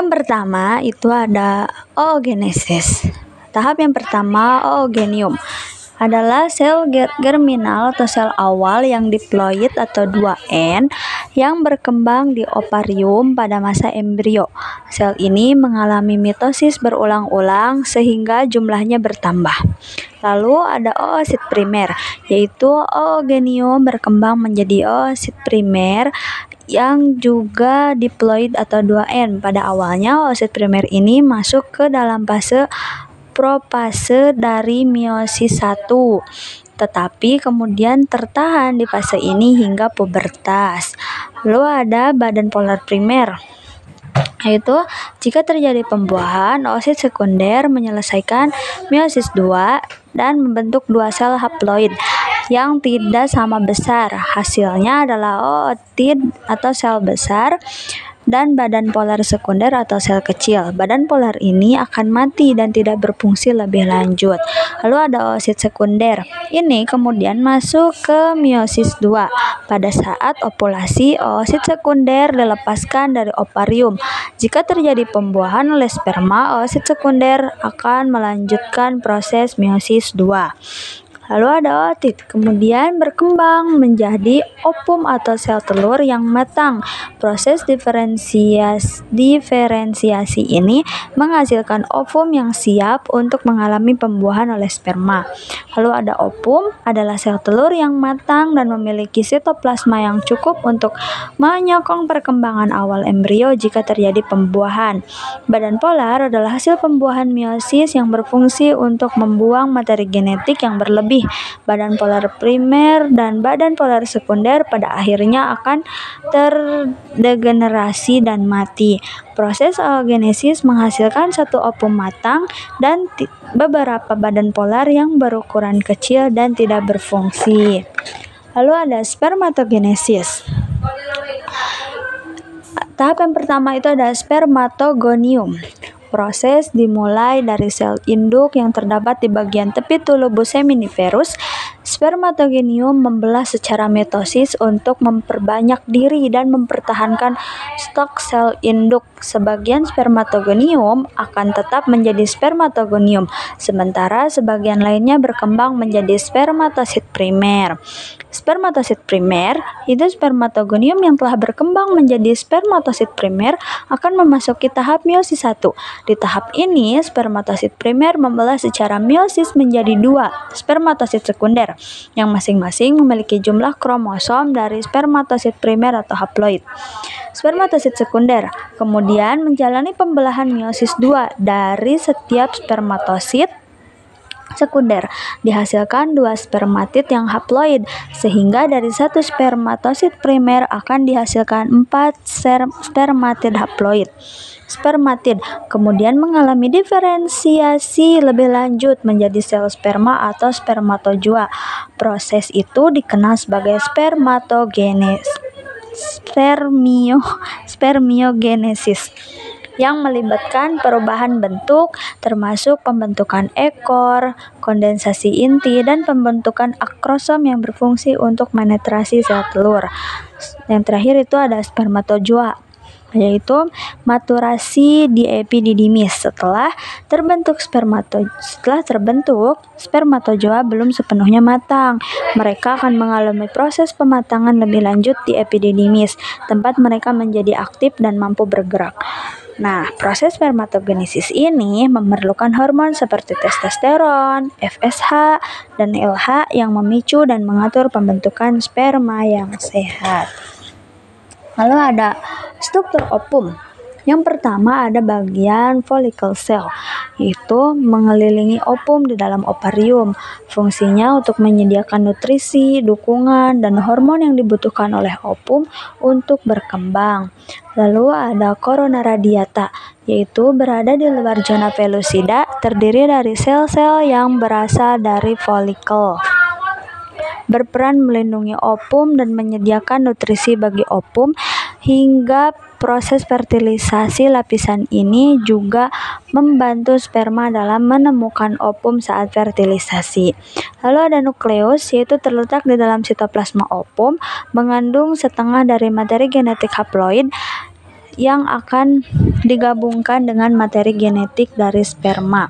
Yang pertama itu ada oogenesis. Tahap yang pertama, oogenium, adalah sel germinal atau sel awal yang diploid atau 2N yang berkembang di ovarium pada masa embrio. Sel ini mengalami mitosis berulang-ulang sehingga jumlahnya bertambah. Lalu ada oosit primer, yaitu oogenium berkembang menjadi oosit primer yang juga diploid atau 2N. Pada awalnya oosit primer ini masuk ke dalam fase profase dari meiosis 1, tetapi kemudian tertahan di fase ini hingga pubertas. Lalu ada badan polar primer, yaitu jika terjadi pembuahan, oosit sekunder menyelesaikan meiosis 2 dan membentuk dua sel haploid yang tidak sama besar. Hasilnya adalah ootid atau sel besar dan badan polar sekunder atau sel kecil. Badan polar ini akan mati dan tidak berfungsi lebih lanjut. Lalu ada oosit sekunder. Ini kemudian masuk ke meiosis 2. Pada saat ovulasi, oosit sekunder dilepaskan dari ovarium. Jika terjadi pembuahan oleh sperma, oosit sekunder akan melanjutkan proses meiosis 2. Lalu ada ootit, kemudian berkembang menjadi ovum atau sel telur yang matang. Proses diferensiasi ini menghasilkan ovum yang siap untuk mengalami pembuahan oleh sperma. Lalu ada ovum, adalah sel telur yang matang dan memiliki sitoplasma yang cukup untuk menyokong perkembangan awal embrio jika terjadi pembuahan. Badan polar adalah hasil pembuahan meiosis yang berfungsi untuk membuang materi genetik yang berlebih. Badan polar primer dan badan polar sekunder pada akhirnya akan terdegenerasi dan mati. Proses oogenesis menghasilkan satu ovum matang dan beberapa badan polar yang berukuran kecil dan tidak berfungsi. Lalu ada spermatogenesis. Tahap yang pertama itu ada spermatogonium. Proses dimulai dari sel induk yang terdapat di bagian tepi tulubus seminiferus. Spermatogonium membelah secara mitosis untuk memperbanyak diri dan mempertahankan stok sel induk. Sebagian spermatogonium akan tetap menjadi spermatogonium, sementara sebagian lainnya berkembang menjadi spermatosit primer. Spermatosit primer itu spermatogonium yang telah berkembang menjadi spermatosit primer akan memasuki tahap meiosis 1. Di tahap ini, spermatosit primer membelah secara meiosis menjadi 2 spermatosit sekunder, yang masing-masing memiliki jumlah kromosom dari spermatosit primer atau haploid. Spermatosit sekunder kemudian menjalani pembelahan meiosis 2 dari setiap spermatosit sekunder dihasilkan 2 spermatid yang haploid, sehingga dari satu spermatosit primer akan dihasilkan 4 spermatid haploid. Spermatid kemudian mengalami diferensiasi lebih lanjut menjadi sel sperma atau spermatozoa. Proses itu dikenal sebagai spermiogenesis, yang melibatkan perubahan bentuk termasuk pembentukan ekor, kondensasi inti, dan pembentukan akrosom yang berfungsi untuk menetrasi sel telur. Yang terakhir itu ada spermatozoa, yaitu maturasi di epididymis. Setelah terbentuk spermatozoa belum sepenuhnya matang. Mereka akan mengalami proses pematangan lebih lanjut di epididymis, tempat mereka menjadi aktif dan mampu bergerak. Nah, proses spermatogenesis ini memerlukan hormon seperti testosteron, FSH, dan LH yang memicu dan mengatur pembentukan sperma yang sehat. Lalu ada struktur ovum. Yang pertama ada bagian follicle cell, yaitu mengelilingi ovum di dalam ovarium. Fungsinya untuk menyediakan nutrisi, dukungan, dan hormon yang dibutuhkan oleh ovum untuk berkembang. Lalu ada corona radiata, yaitu berada di luar zona pellucida, terdiri dari sel-sel yang berasal dari folikel. Berperan melindungi ovum dan menyediakan nutrisi bagi ovum hingga proses fertilisasi. Lapisan ini juga membantu sperma dalam menemukan ovum saat fertilisasi. Lalu ada nukleus, yaitu terletak di dalam sitoplasma ovum, mengandung setengah dari materi genetik haploid yang akan digabungkan dengan materi genetik dari sperma.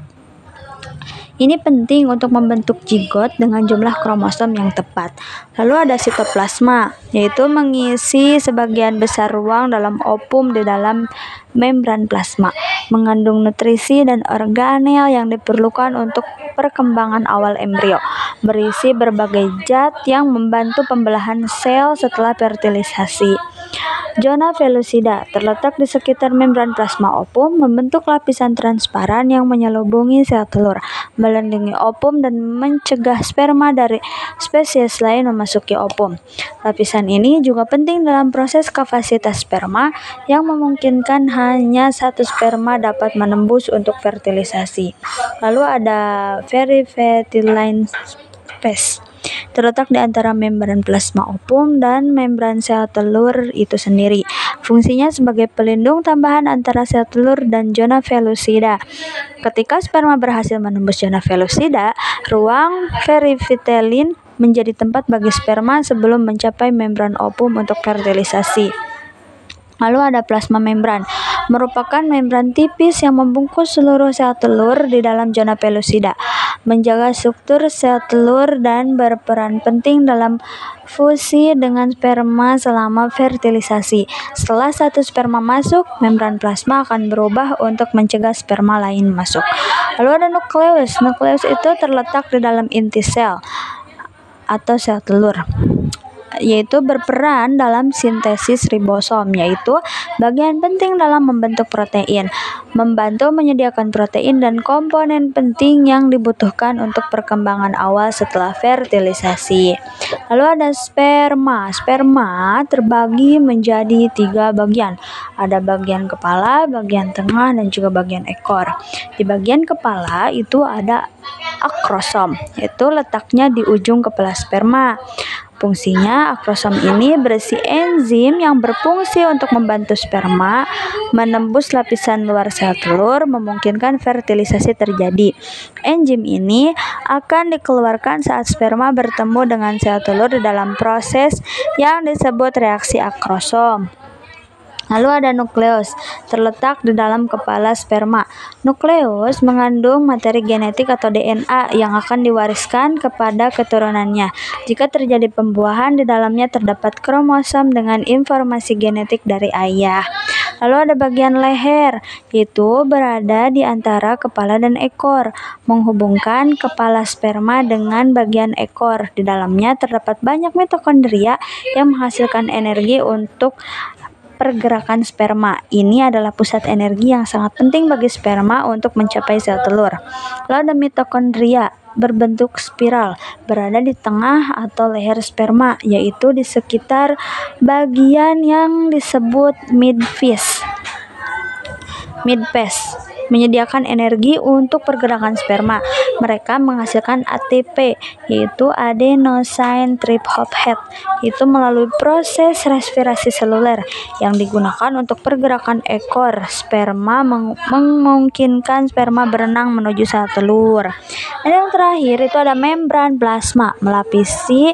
Ini penting untuk membentuk zigot dengan jumlah kromosom yang tepat. Lalu ada sitoplasma, yaitu mengisi sebagian besar ruang dalam ovum di dalam membran plasma, mengandung nutrisi dan organel yang diperlukan untuk perkembangan awal embrio, berisi berbagai zat yang membantu pembelahan sel setelah fertilisasi. Zona pellucida terletak di sekitar membran plasma ovum, membentuk lapisan transparan yang menyelubungi sel telur, melindungi ovum dan mencegah sperma dari spesies lain memasuki ovum. Lapisan ini juga penting dalam proses kapasitas sperma yang memungkinkan hanya satu sperma dapat menembus untuk fertilisasi. Lalu ada perivitellin phase, terletak di antara membran plasma ovum dan membran sel telur itu sendiri. Fungsinya sebagai pelindung tambahan antara sel telur dan zona pellucida. Ketika sperma berhasil menembus zona pellucida, ruang perivitellin menjadi tempat bagi sperma sebelum mencapai membran ovum untuk fertilisasi. Lalu ada plasma membran, merupakan membran tipis yang membungkus seluruh sel telur di dalam zona pellucida, menjaga struktur sel telur dan berperan penting dalam fusi dengan sperma selama fertilisasi. Setelah satu sperma masuk, membran plasma akan berubah untuk mencegah sperma lain masuk. Lalu ada nukleus. Nukleus itu terletak di dalam inti sel atau sel telur, yaitu berperan dalam sintesis ribosom, yaitu bagian penting dalam membentuk protein, membantu menyediakan protein dan komponen penting yang dibutuhkan untuk perkembangan awal setelah fertilisasi. Lalu ada sperma. Sperma terbagi menjadi 3 bagian. Ada bagian kepala, bagian tengah, dan juga bagian ekor. Di bagian kepala itu ada akrosom, yaitu letaknya di ujung kepala sperma. Fungsinya, akrosom ini berisi enzim yang berfungsi untuk membantu sperma menembus lapisan luar sel telur, memungkinkan fertilisasi terjadi. Enzim ini akan dikeluarkan saat sperma bertemu dengan sel telur di dalam proses yang disebut reaksi akrosom. Lalu ada nukleus, terletak di dalam kepala sperma. Nukleus mengandung materi genetik atau DNA yang akan diwariskan kepada keturunannya. Jika terjadi pembuahan, di dalamnya terdapat kromosom dengan informasi genetik dari ayah. Lalu ada bagian leher, yaitu berada di antara kepala dan ekor, menghubungkan kepala sperma dengan bagian ekor. Di dalamnya terdapat banyak mitokondria yang menghasilkan energi untuk pergerakan sperma. Ini adalah pusat energi yang sangat penting bagi sperma untuk mencapai sel telur. Lalu ada mitokondria berbentuk spiral, berada di tengah atau leher sperma, yaitu di sekitar bagian yang disebut midphase, menyediakan energi untuk pergerakan sperma. Mereka menghasilkan ATP, yaitu adenosine triphosphate, itu melalui proses respirasi seluler yang digunakan untuk pergerakan ekor sperma, memungkinkan sperma berenang menuju sel telur. Dan yang terakhir itu ada membran plasma, melapisi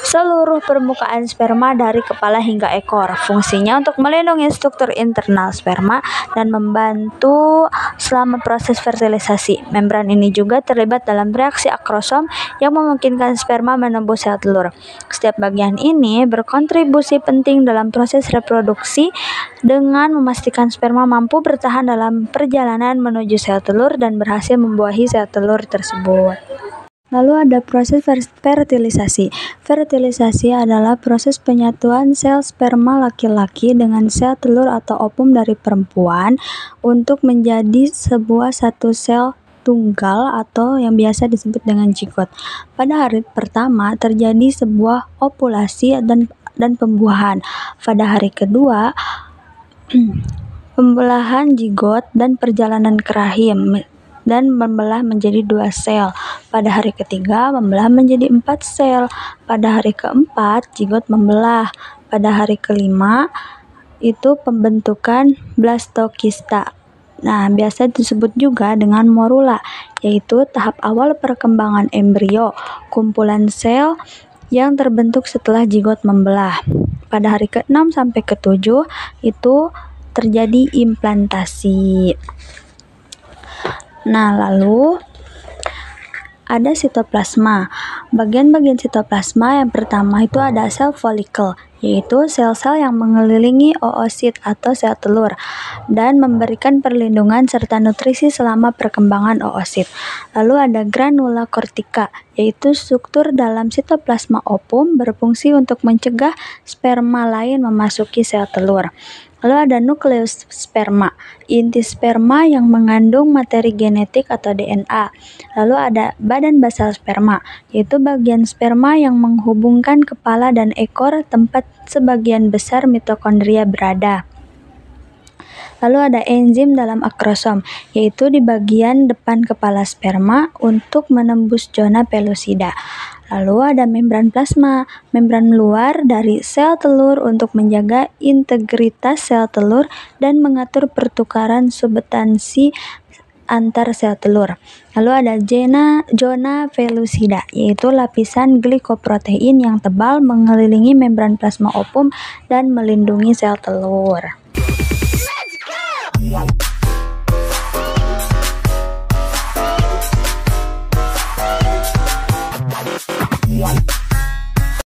seluruh permukaan sperma dari kepala hingga ekor. Fungsinya untuk melindungi struktur internal sperma dan membantu selama proses fertilisasi. Membran ini juga terlibat dalam reaksi akrosom yang memungkinkan sperma menembus sel telur. Setiap bagian ini berkontribusi penting dalam proses reproduksi dengan memastikan sperma mampu bertahan dalam perjalanan menuju sel telur dan berhasil membuahi sel telur tersebut. Lalu ada proses fertilisasi. Fertilisasi adalah proses penyatuan sel sperma laki-laki dengan sel telur atau ovum dari perempuan untuk menjadi sebuah satu sel tunggal atau yang biasa disebut dengan zigot. Pada hari pertama terjadi sebuah ovulasi dan pembuahan. Pada hari kedua pembelahan zigot dan perjalanan ke rahim dan membelah menjadi 2 sel. Pada hari ketiga membelah menjadi 4 sel. Pada hari keempat zigot membelah. Pada hari kelima itu pembentukan blastokista. Nah, biasa disebut juga dengan morula, yaitu tahap awal perkembangan embrio, kumpulan sel yang terbentuk setelah zigot membelah. Pada hari ke-6 sampai ke-7 itu terjadi implantasi. Nah, lalu ada sitoplasma. Bagian-bagian sitoplasma yang pertama itu ada sel folikel, yaitu sel-sel yang mengelilingi oosit atau sel telur dan memberikan perlindungan serta nutrisi selama perkembangan oosit. Lalu ada granula kortika, yaitu struktur dalam sitoplasma ovum berfungsi untuk mencegah sperma lain memasuki sel telur. Lalu ada nukleus sperma, inti sperma yang mengandung materi genetik atau DNA. Lalu ada badan basal sperma, yaitu bagian sperma yang menghubungkan kepala dan ekor tempat sebagian besar mitokondria berada. Lalu ada enzim dalam akrosom, yaitu di bagian depan kepala sperma untuk menembus zona pelusida. Lalu ada membran plasma, membran luar dari sel telur untuk menjaga integritas sel telur dan mengatur pertukaran substansi antar sel telur. Lalu ada zona pelusida, yaitu lapisan glikoprotein yang tebal mengelilingi membran plasma ovum dan melindungi sel telur.